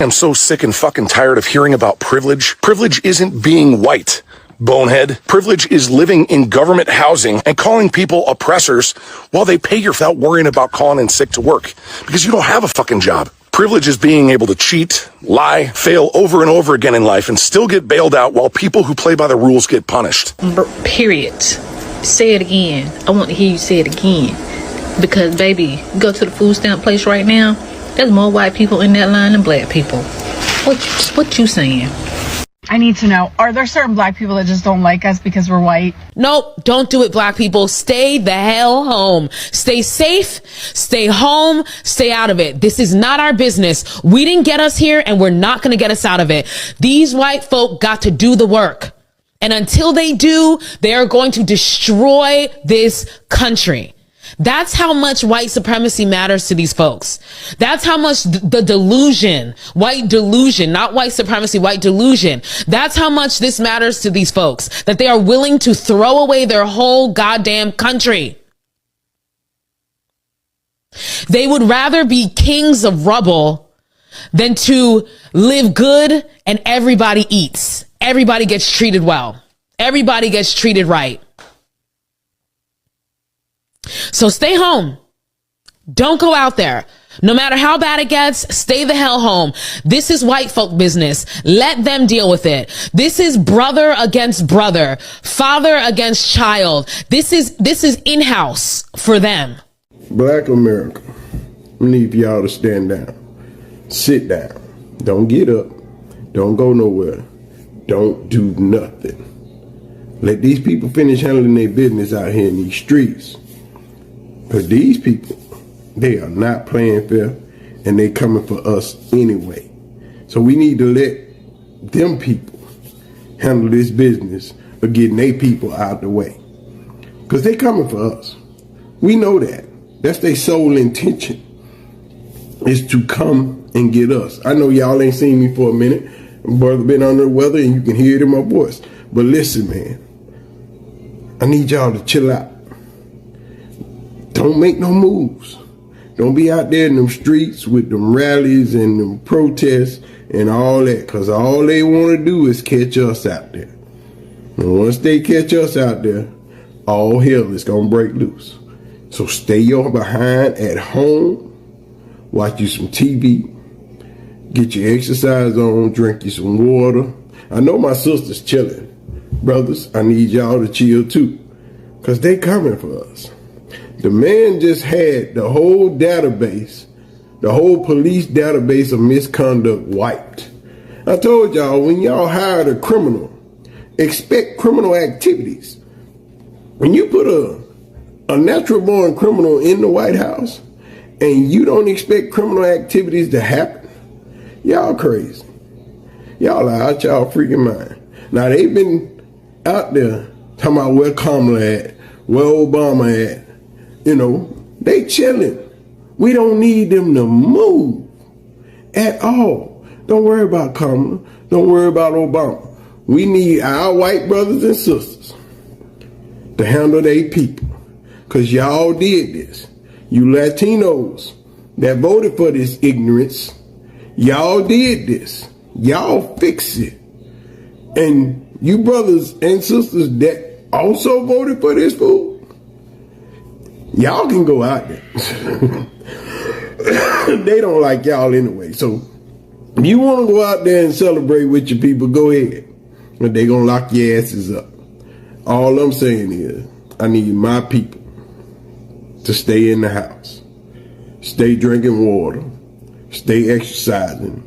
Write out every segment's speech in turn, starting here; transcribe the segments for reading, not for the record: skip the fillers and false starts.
I'm so sick and fucking tired of hearing about privilege. Privilege isn't being white, bonehead. Privilege is living in government housing and calling people oppressors while they pay you without worrying about calling in sick to work because you don't have a fucking job. Privilege is being able to cheat, lie, fail over and over again in life and still get bailed out while people who play by the rules get punished. Period. Say it again. I want to hear you say it again. Because, baby, go to the food stamp place right now. There's more white people in that line than black people. What you saying? I need to know, are there certain black people that just don't like us because we're white? Nope, don't do it, black people. Stay the hell home. Stay safe, stay home, stay out of it. This is not our business. We didn't get us here and we're not going to get us out of it. These white folk got to do the work. And until they do, they are going to destroy this country. That's how much white supremacy matters to these folks. That's how much the delusion, white delusion, not white supremacy, white delusion. That's how much this matters to these folks, that they are willing to throw away their whole goddamn country. They would rather be kings of rubble than to live good and everybody eats. Everybody gets treated well. Everybody gets treated right. So stay home. Don't go out there. No matter how bad it gets, stay the hell home. This is white folk business. Let them deal with it. This is brother against brother, father against child. This is in-house for them. Black America, I need y'all to stand down. Sit down. Don't get up. Don't go nowhere. Don't do nothing. Let these people finish handling their business out here in these streets. Because these people, they are not playing fair and they coming for us anyway. So we need to let them people handle this business of getting their people out the way. Because they coming for us. We know that. That's their sole intention, is to come and get us. I know y'all ain't seen me for a minute. Brother been under the weather and you can hear it in my voice. But listen, man, I need y'all to chill out. Don't make no moves. Don't be out there in them streets with them rallies and them protests and all that, because all they want to do is catch us out there. And once they catch us out there, all hell is going to break loose. So stay your behind at home, watch you some TV, get your exercise on, drink you some water. I know my sister's chilling. Brothers, I need y'all to chill too, because they coming for us. The man just had the whole database, the whole police database of misconduct wiped. I told y'all, when y'all hired a criminal, expect criminal activities. When you put a natural born criminal in the White House and you don't expect criminal activities to happen, y'all crazy. Y'all are out y'all freaking mind. Now they've been out there talking about where Kamala at, where Obama at. You know, they chilling. We don't need them to move at all. Don't worry about Kamala. Don't worry about Obama. We need our white brothers and sisters to handle their people. Because y'all did this. You Latinos that voted for this ignorance, y'all did this. Y'all fix it. And you brothers and sisters that also voted for this fool, y'all can go out there. They don't like y'all anyway. So if you want to go out there and celebrate with your people, go ahead. But they going to lock your asses up. All I'm saying is, I need my people to stay in the house. Stay drinking water. Stay exercising.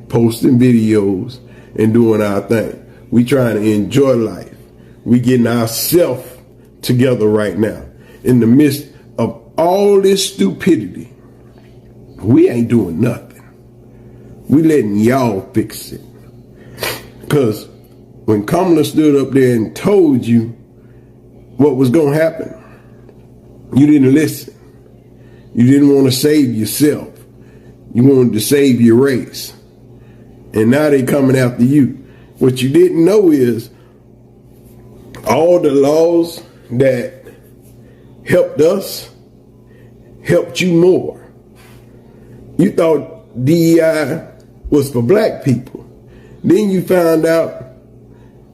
Posting videos and doing our thing. We trying to enjoy life. We getting ourselves together right now. In the midst of all this stupidity, we ain't doing nothing. We letting y'all fix it. Because when Kamala stood up there and told you what was going to happen, you didn't listen. You didn't want to save yourself. You wanted to save your race. And now they coming after you. What you didn't know is all the laws that helped us helped you more. You thought DEI was for black people. Then you found out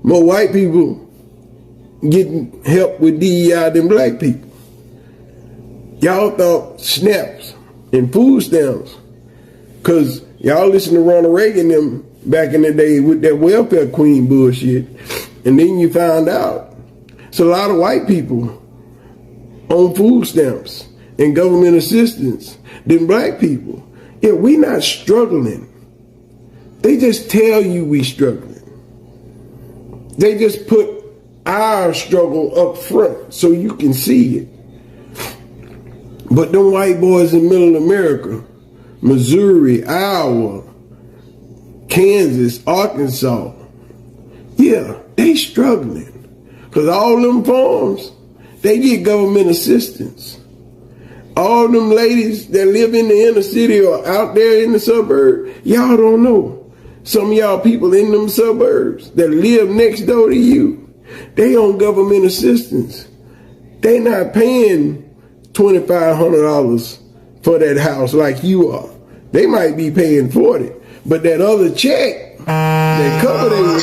more white people getting help with DEI than black people. Y'all thought snaps and food stamps, because y'all listened to Ronald Reagan them back in the day with that welfare queen bullshit. And then you found out it's a lot of white people on food stamps and government assistance than black people. Yeah, we not struggling. They just tell you we struggling. They just put our struggle up front so you can see it. But them white boys in middle America, Missouri, Iowa, Kansas, Arkansas, yeah, they struggling. Because all them farms, they get government assistance. All them ladies that live in the inner city or out there in the suburb, y'all don't know. Some of y'all people in them suburbs that live next door to you, they on government assistance. They not paying $2,500 for that house like you are. They might be paying $40, but that other check that cover their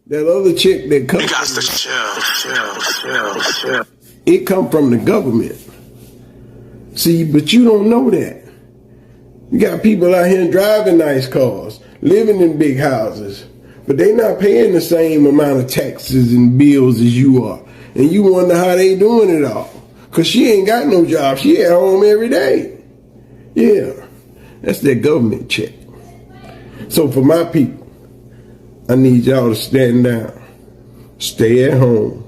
that other check that comes, it come from the government. See, but you don't know that. You got people out here driving nice cars, living in big houses, but they not paying the same amount of taxes and bills as you are. And you wonder how they doing it all. Because she ain't got no job. She at home every day. Yeah, that's that government check. So for my people, I need y'all to stand down. Stay at home.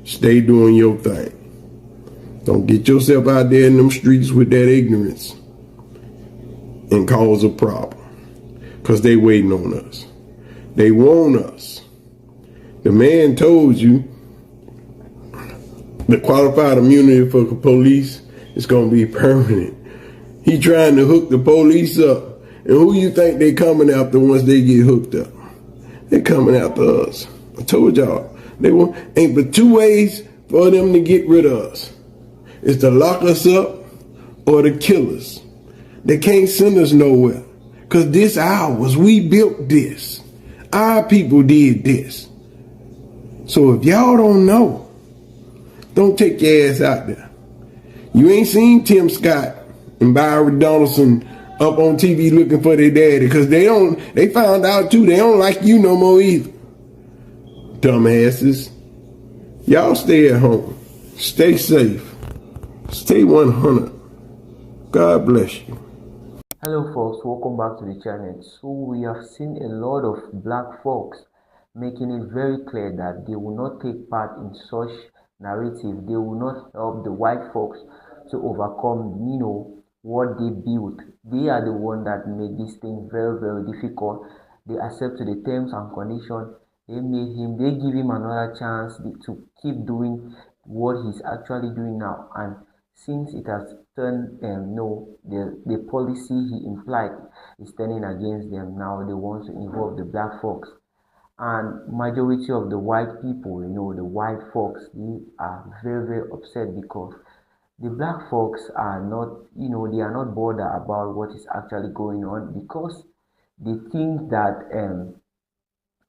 Stay doing your thing. Don't get yourself out there in them streets with that ignorance and cause a problem. Because they waiting on us. They want us. The man told you the qualified immunity for the police is going to be permanent. He trying to hook the police up. And who you think they coming after once they get hooked up? They coming after us. I told y'all, they ain't but two ways for them to get rid of us. It's to lock us up or to kill us. They can't send us nowhere. Because this ours. We built this. Our people did this. So if y'all don't know, don't take your ass out there. You ain't seen Tim Scott and Byron Donaldson up on TV looking for their daddy, because they found out too, they don't like you no more either. Dumbasses. Y'all stay at home. Stay safe. Stay 100. God bless you. Hello folks, welcome back to the channel. So we have seen a lot of black folks making it very clear that they will not take part in such narrative. They will not help the white folks to overcome, what they built. They are the one that made this thing very, very difficult. They accepted the terms and conditions. They give him another chance to keep doing what he's actually doing now. And since it has turned, the policy he implied is turning against them, now they want to involve the black folks. And majority of the white people, the white folks, they are very, very upset because the black folks are not, they are not bothered about what is actually going on, because they think that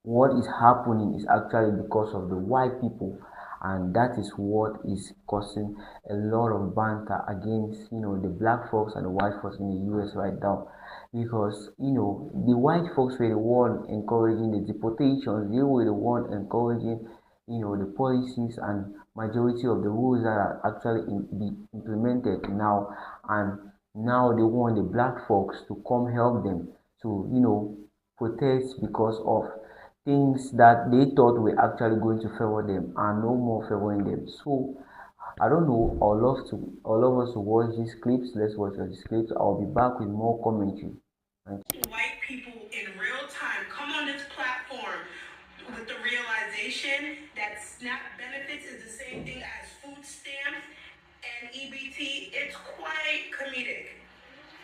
what is happening is actually because of the white people, and that is what is causing a lot of banter against the black folks and the white folks in the US right now. Because the white folks were the one encouraging the deportations, they were the one encouraging the policies and majority of the rules that are actually be implemented now, and now they want the black folks to come help them to protest because of things that they thought were actually going to favor them and no more favoring them. So I don't know, all of us to watch these clips. Let's watch these clips. I'll be back with more commentary. White people in real time come on this platform with the realization that SNAP benefits is the same thing as food stamps and EBT. It's quite comedic.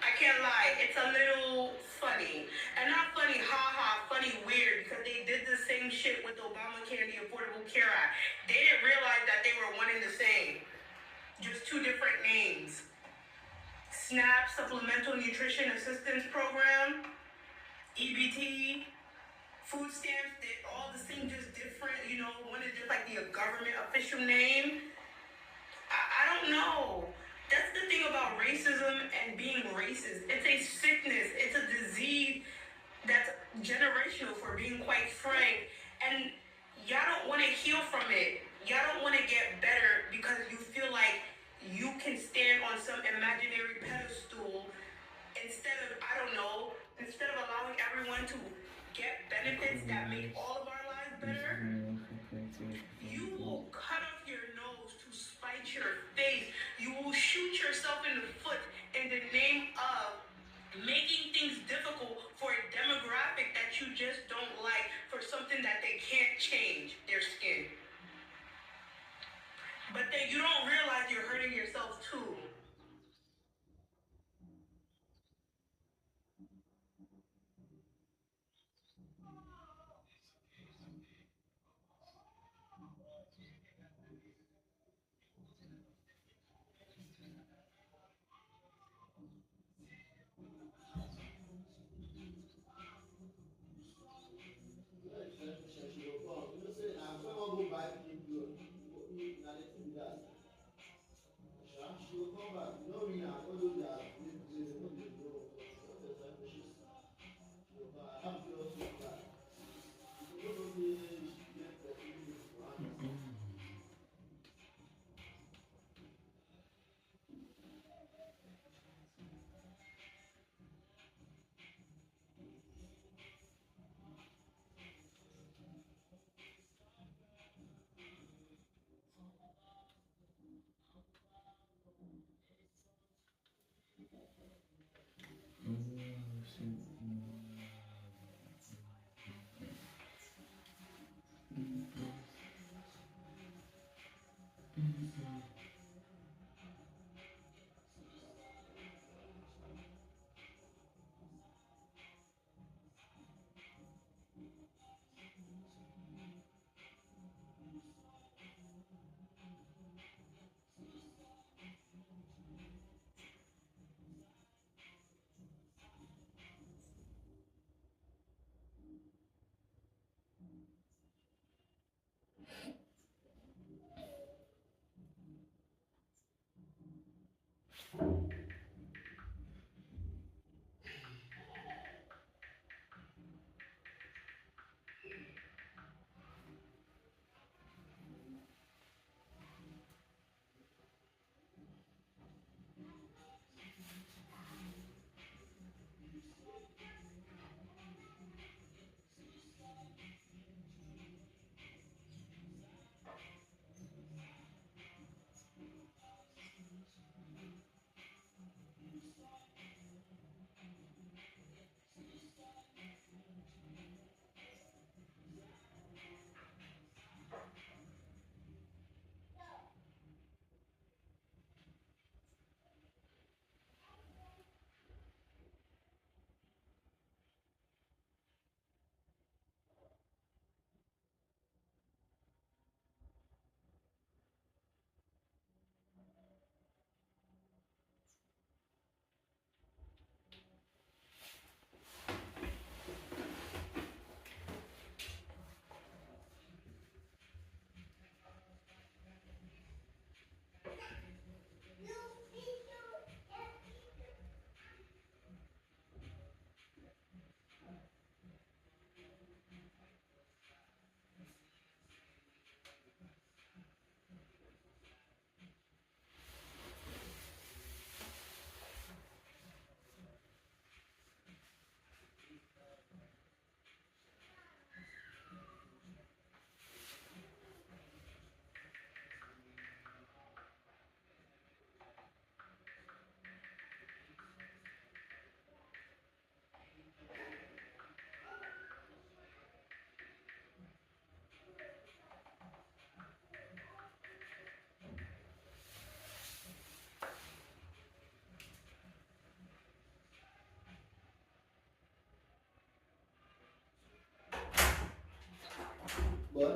I can't lie, it's a little funny. And not funny, haha, funny, weird, because they did the same shit with Obamacare and the Affordable Care Act. They didn't realize that they were one and the same, just two different names. SNAP, Supplemental Nutrition Assistance Program, EBT, food stamps, all the things just different, you know, one is just like the government official name. I don't know. That's the thing about racism and being racist. It's a sickness. It's a disease that's generational, for being quite frank. And y'all don't want to heal from it. Y'all don't want to get better because you feel like you can stand on some imaginary pedestal instead of, I don't know, instead of allowing everyone to get benefits that make all of our lives better. You will cut off your nose to spite your face. You will shoot yourself in the foot in the name of making things difficult for a demographic that you just don't like, for something that they can't change, their skin. But then you don't realize you're hurting yourself too.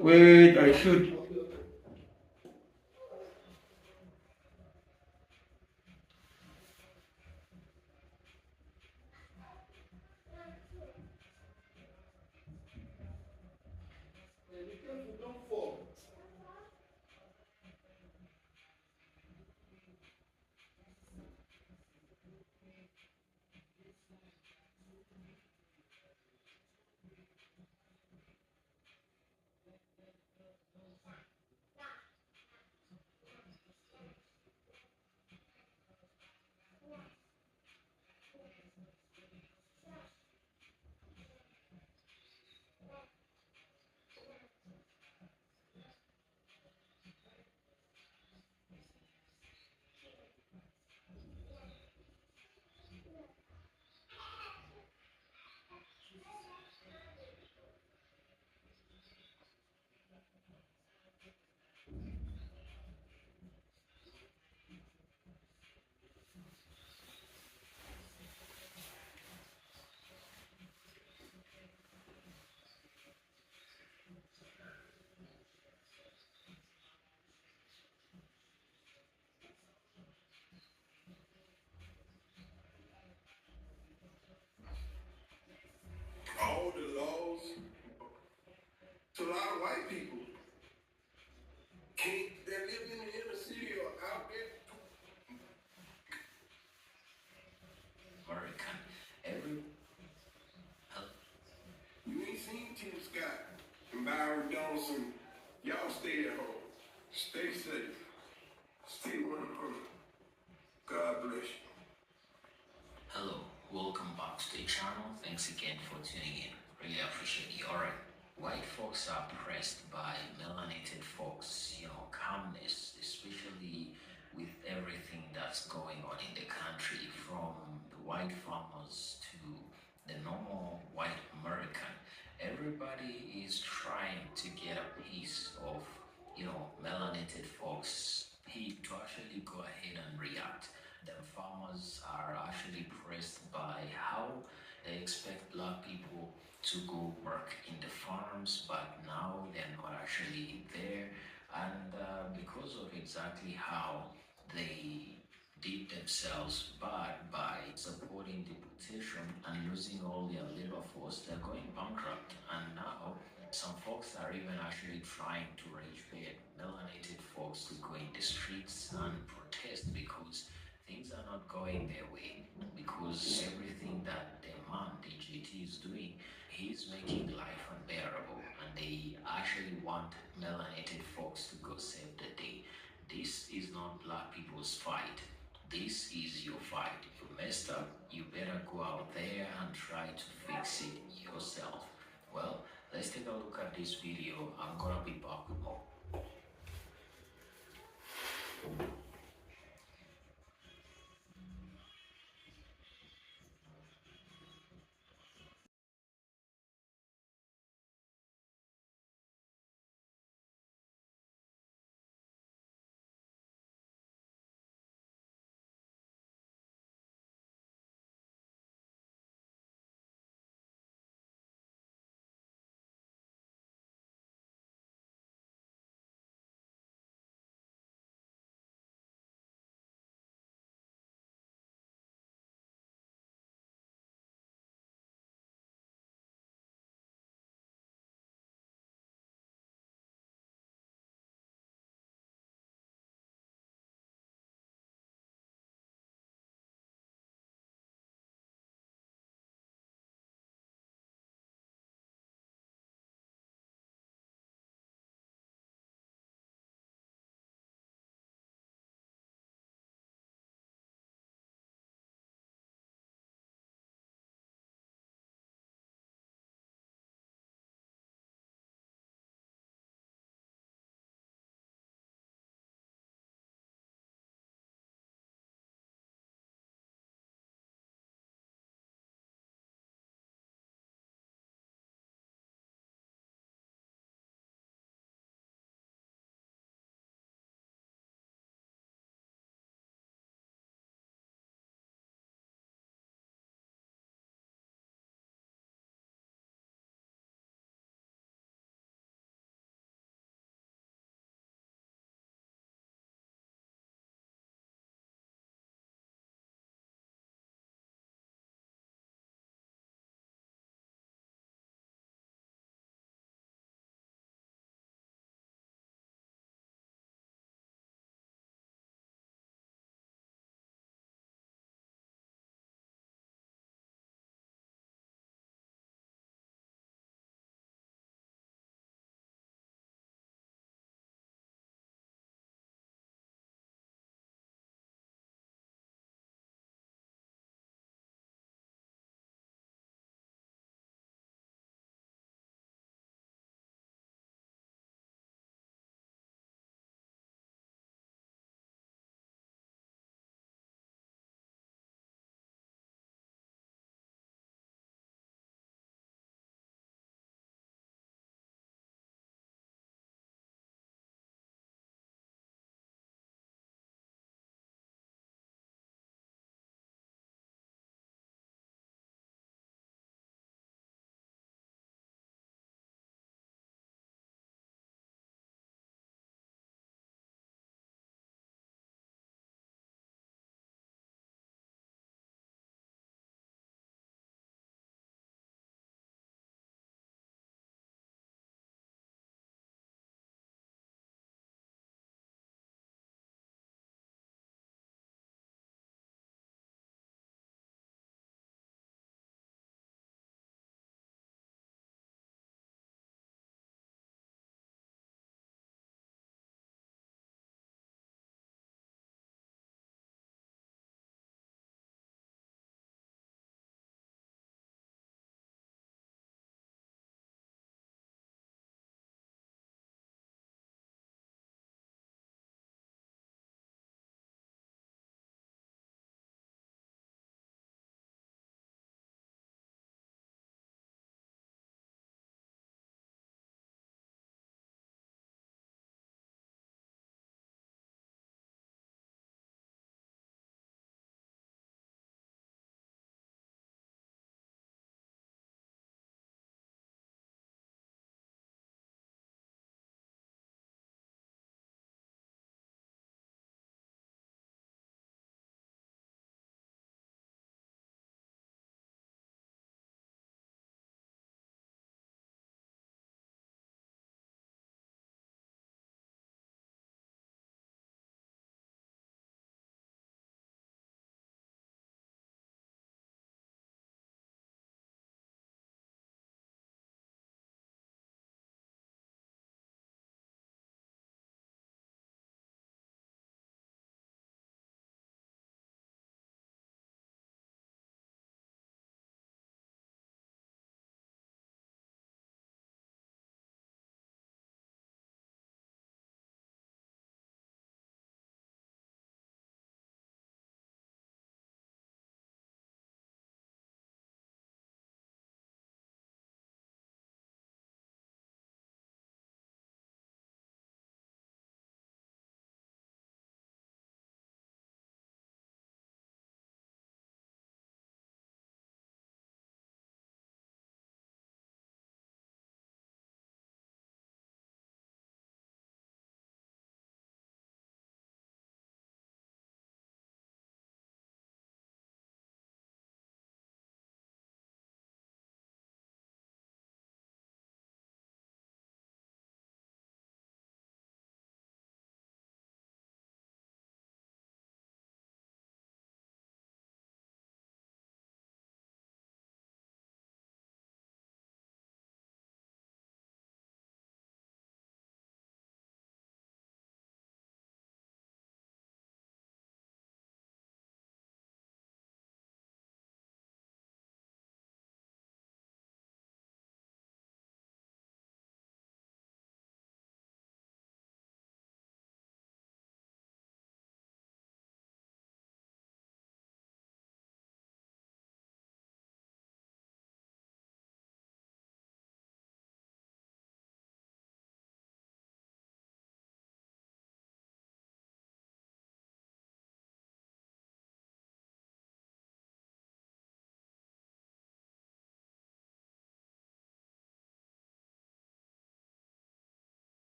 Wait, I should. lot of white people that live in the inner city or out there. American. You ain't seen Tim Scott and Byron Dawson. Y'all stay at home. Stay safe. Stay 100. God bless you. Hello, welcome back to the channel. Thanks again for tuning in. Really appreciate you. Alright, white folks are pressed by melanated folks, calmness, especially with everything that's going on in the country, from the white farmers to the normal white American. Everybody is trying to get a piece of, melanated folks to actually go ahead and react. The farmers are actually pressed by how they expect black people to go work in the farms, but now they're not actually there. And because of exactly how they did themselves bad by supporting the petition and losing all their labor force, they're going bankrupt. And now some folks are even actually trying to rage bait melanated folks to go in the streets and protest because things are not going their way, because everything that the man, the GT, is doing, he's making life unbearable, and they actually want melanated folks to go save the day. This is not black people's fight. This is your fight. You messed up, you better go out there and try to fix it yourself. Well, let's take a look at this video. I'm gonna be back with more.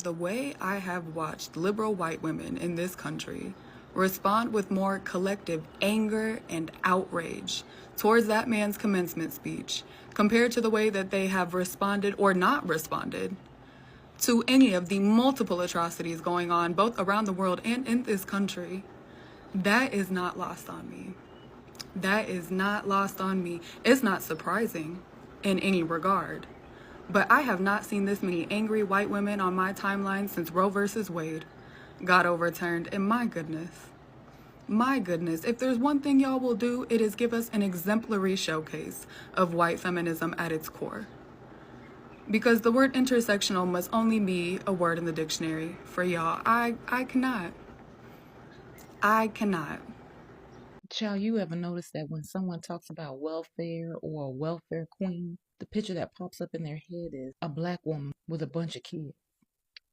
The way I have watched liberal white women in this country respond with more collective anger and outrage towards that man's commencement speech compared to the way that they have responded or not responded to any of the multiple atrocities going on both around the world and in this country, that is not lost on me. That is not lost on me. It's not surprising in any regard. But I have not seen this many angry white women on my timeline since Roe versus Wade got overturned. And my goodness, if there's one thing y'all will do, it is give us an exemplary showcase of white feminism at its core. Because the word intersectional must only be a word in the dictionary for y'all. I cannot. Child, you ever notice that when someone talks about welfare or a welfare queen, the picture that pops up in their head is a black woman with a bunch of kids?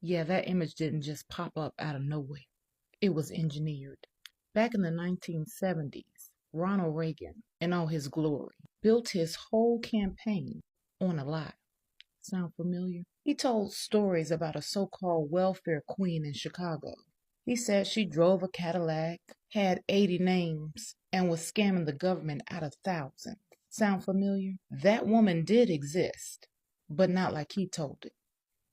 Yeah, that image didn't just pop up out of nowhere. It was engineered. Back in the 1970s, Ronald Reagan, in all his glory, built his whole campaign on a lie. Sound familiar? He told stories about a so-called welfare queen in Chicago. He said she drove a Cadillac, had 80 names, and was scamming the government out of thousands. Sound familiar? That woman did exist, but not like he told it.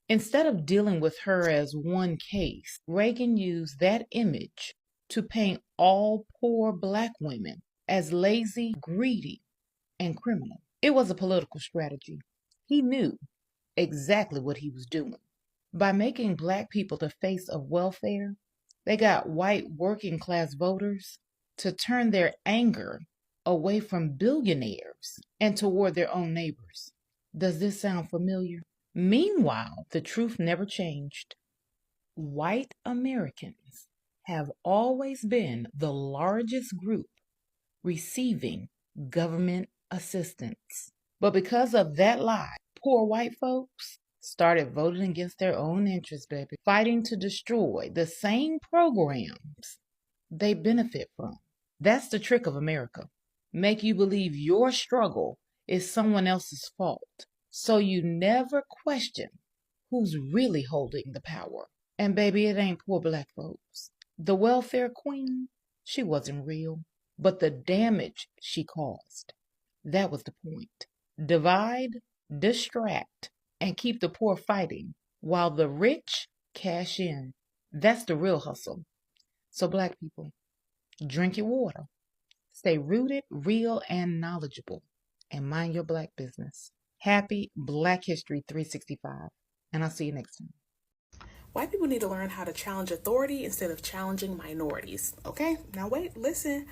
Instead of dealing with her as one case, Reagan used that image to paint all poor black women as lazy, greedy, and criminal. It was a political strategy. He knew exactly what he was doing. By making black people the face of welfare, they got white working class voters to turn their anger away from billionaires and toward their own neighbors. Does this sound familiar? Meanwhile, the truth never changed. White Americans have always been the largest group receiving government assistance. But because of that lie, poor white folks started voting against their own interests, baby, fighting to destroy the same programs they benefit from. That's the trick of America. Make you believe your struggle is someone else's fault, so you never question who's really holding the power. And baby, it ain't poor black folks. The welfare queen, she wasn't real, but the damage she caused, that was the point. Divide, distract, and keep the poor fighting while the rich cash in. That's the real hustle. So black people, drink your water. Stay rooted, real, and knowledgeable. And mind your black business. Happy Black History 365. And I'll see you next time. White people need to learn how to challenge authority instead of challenging minorities. Okay? Now wait, listen.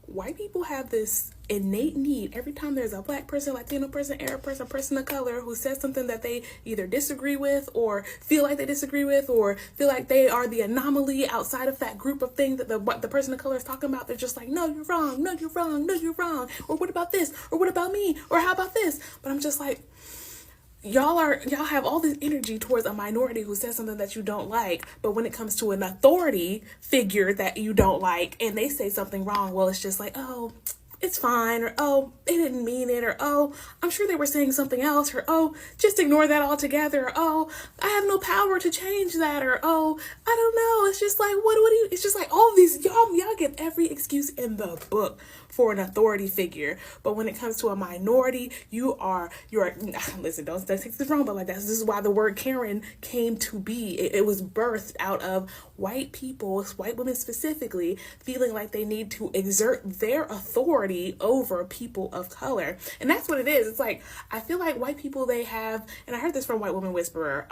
White people have this innate need every time there's a black person, Latino person, Arab person, person of color who says something that they either disagree with or feel like they disagree with or feel like they are the anomaly outside of that group of things that the person of color is talking about. They're just like, no, you're wrong. No, you're wrong. No, you're wrong. Or what about this? Or what about me? Or how about this? But I'm just like, y'all have all this energy towards a minority who says something that you don't like, but when it comes to an authority figure that you don't like and they say something wrong, well, it's just like, oh, it's fine, or oh, they didn't mean it, or oh, I'm sure they were saying something else, or oh, just ignore that altogether, or oh, I have no power to change that, or oh, I don't know. It's just like, what do you, it's just like all these, y'all get every excuse in the book for an authority figure. But when it comes to a minority, you're listen, don't take this wrong, but like this is why the word Karen came to be. It was birthed out of white people, white women specifically, feeling like they need to exert their authority over people of color. And that's what it is. It's like, I feel like white people, they have, and I heard this from White Woman Whisperer,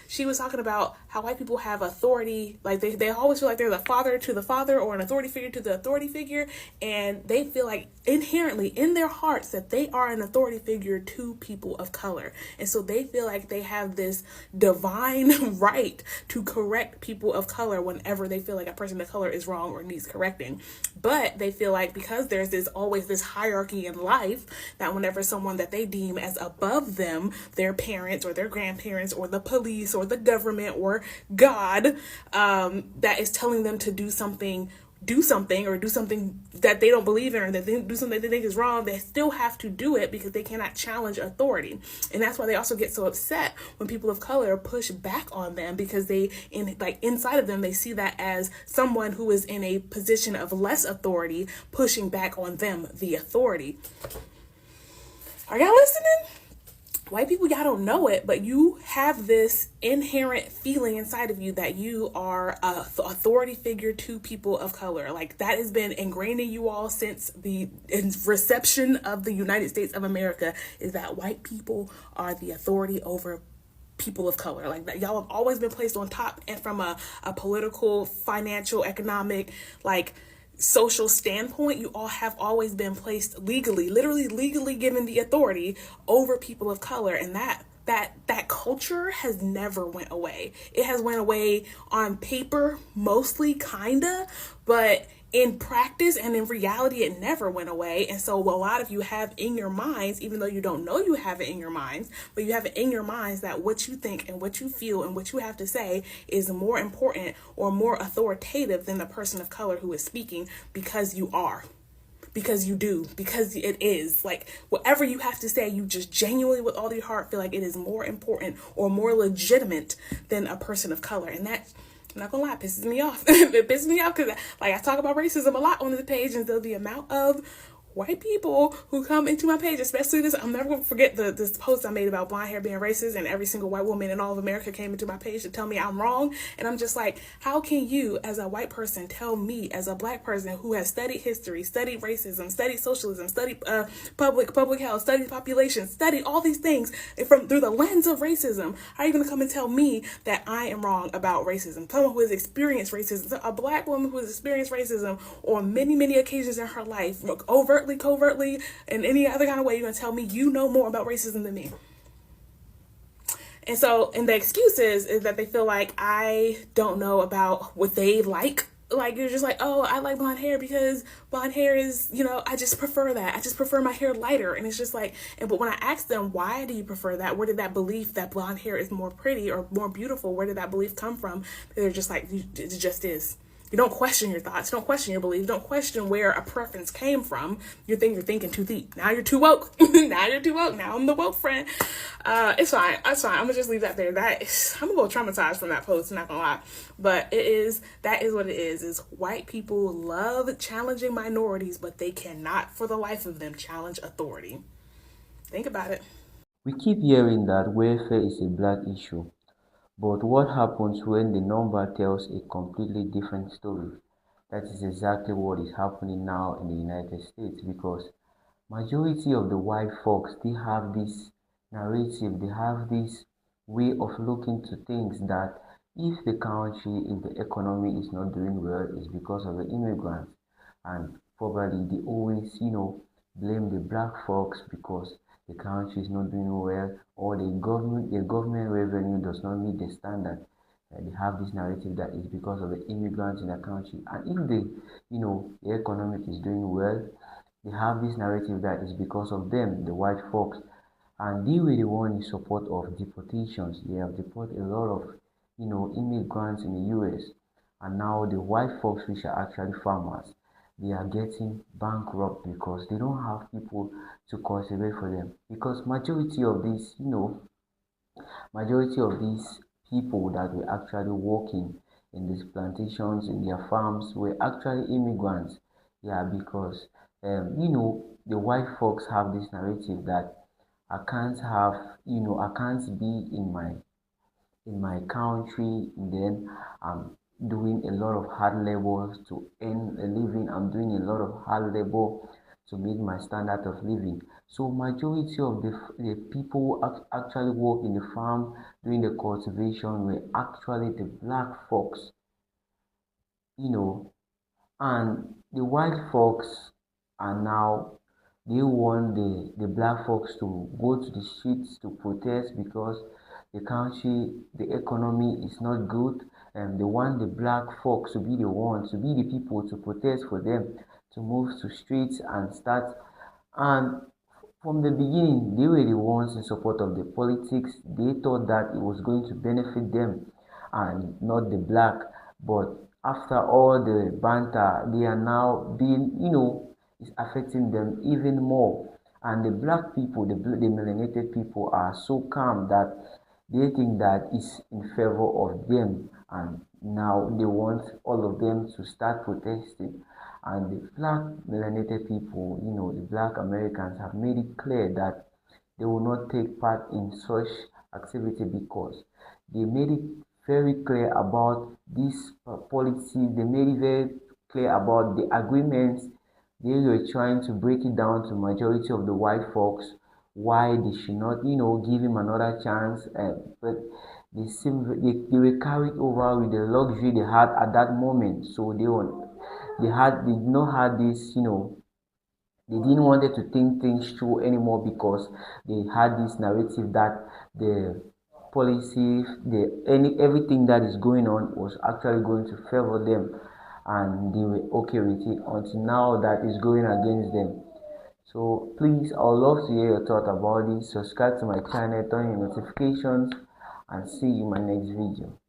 she was talking about how white people have authority, like they always feel like they're the father to the father or an authority figure to the authority figure, and they feel like inherently in their hearts that they are an authority figure to people of color. And so they feel like they have this divine right to correct people of color whenever they feel like a person of color is wrong or needs correcting. But they feel like because there's always this hierarchy in life, that whenever someone that they deem as above them, their parents or their grandparents or the police or the government or God, that is telling them to do something do something or do something that they don't believe in, or that they do something that they think is wrong, they still have to do it because they cannot challenge authority. And that's why they also get so upset when people of color push back on them, because inside of them they see that as someone who is in a position of less authority pushing back on them, the authority. Are y'all listening? White people, y'all don't know it, but you have this inherent feeling inside of you that you are a authority figure to people of color. Like, that has been ingrained in you all since the reception of the United States of America, is that white people are the authority over people of color. Like, that y'all have always been placed on top, and from a political, financial, economic, like, social standpoint, you all have always been placed legally, literally legally given the authority over people of color. And that culture has never went away. It has went away on paper, mostly, kinda, but in practice and in reality, it never went away. And so a lot of you have in your minds, even though you don't know you have it in your minds, but you have it in your minds that what you think and what you feel and what you have to say is more important or more authoritative than the person of color who is speaking, because you are. Because you do, because it is. Like, whatever you have to say, you just genuinely with all your heart feel like it is more important or more legitimate than a person of color. And that, I'm not gonna lie, pisses me off. It pisses me off because, like, I talk about racism a lot on the page, and so the amount of white people who come into my page, especially this, I'm never gonna forget this post I made about blonde hair being racist, and every single white woman in all of America came into my page to tell me I'm wrong. And I'm just like, how can you as a white person tell me as a black person who has studied history, studied racism, studied socialism, studied public health, studied population, studied all these things through the lens of racism? How are you gonna come and tell me that I am wrong about racism? Someone who has experienced racism, a black woman who has experienced racism on many occasions in her life, overtly, covertly, and any other kind of way, you're gonna tell me you know more about racism than me. And so, and the excuse is that they feel like I don't know about what they like. Like, you're just like, oh, I like blonde hair because blonde hair is, I just prefer that. I just prefer my hair lighter. And it's just like, but when I ask them, why do you prefer that? Where did that belief that blonde hair is more pretty or more beautiful, where did that belief come from? They're just like, it just is. You don't question your thoughts. You don't question your beliefs. You don't question where a preference came from. You're thinking too deep. Now you're too woke. Now you're too woke. Now I'm the woke friend. It's fine. It's fine. I'm gonna just leave that there. I'm a little traumatized from that post, not gonna lie. But that is what it is white people love challenging minorities, but they cannot for the life of them challenge authority. Think about it. We keep hearing that welfare is a black issue. But what happens when the number tells a completely different story? That is exactly what is happening now in the United States, because majority of the white folks, they have this narrative, they have this way of looking to things that if the economy is not doing well, it's because of the immigrants. And probably they always, blame the black folks because the country is not doing well, or the government revenue does not meet the standard. They have this narrative that it's because of the immigrants in the country. And if the economic is doing well, they have this narrative that it's because of them, the white folks. And they were the one in support of deportations. They have deported a lot of, immigrants in the US. And now the white folks, which are actually farmers, they are getting bankrupt because they don't have people to cultivate for them. Because majority of these people that were actually working in these plantations, in their farms, were actually immigrants. Yeah, because the white folks have this narrative that I can't be in my country, then I'm doing a lot of hard labor to earn a living. I'm doing a lot of hard labor to meet my standard of living. So majority of the people who actually work in the farm doing the cultivation were actually the black folks, and the white folks are now, they want the black folks to go to the streets to protest because the economy is not good, and they want the black folks to be the people to protest for them, to move to streets and start. And from the beginning, they were the ones in support of the politics. They thought that it was going to benefit them and not the black. But after all the banter, they are now being, it's affecting them even more. And the black people, the melanated people, are so calm that they think that it's in favor of them, and now they want all of them to start protesting. And the black melanated people, the black Americans, have made it clear that they will not take part in such activity, because they made it very clear about this policy. They made it very clear about the agreements. They were trying to break it down to majority of the white folks why they should not, give him another chance. But they were carried over with the luxury they had at that moment. So they did not have this, they didn't wanted to think things through anymore, because they had this narrative that the policy, everything that is going on was actually going to favor them, and they were okay with it until now that is going against them. So please, I would love to hear your thought about this. Subscribe to my channel, turn on your notifications, and see you in my next video.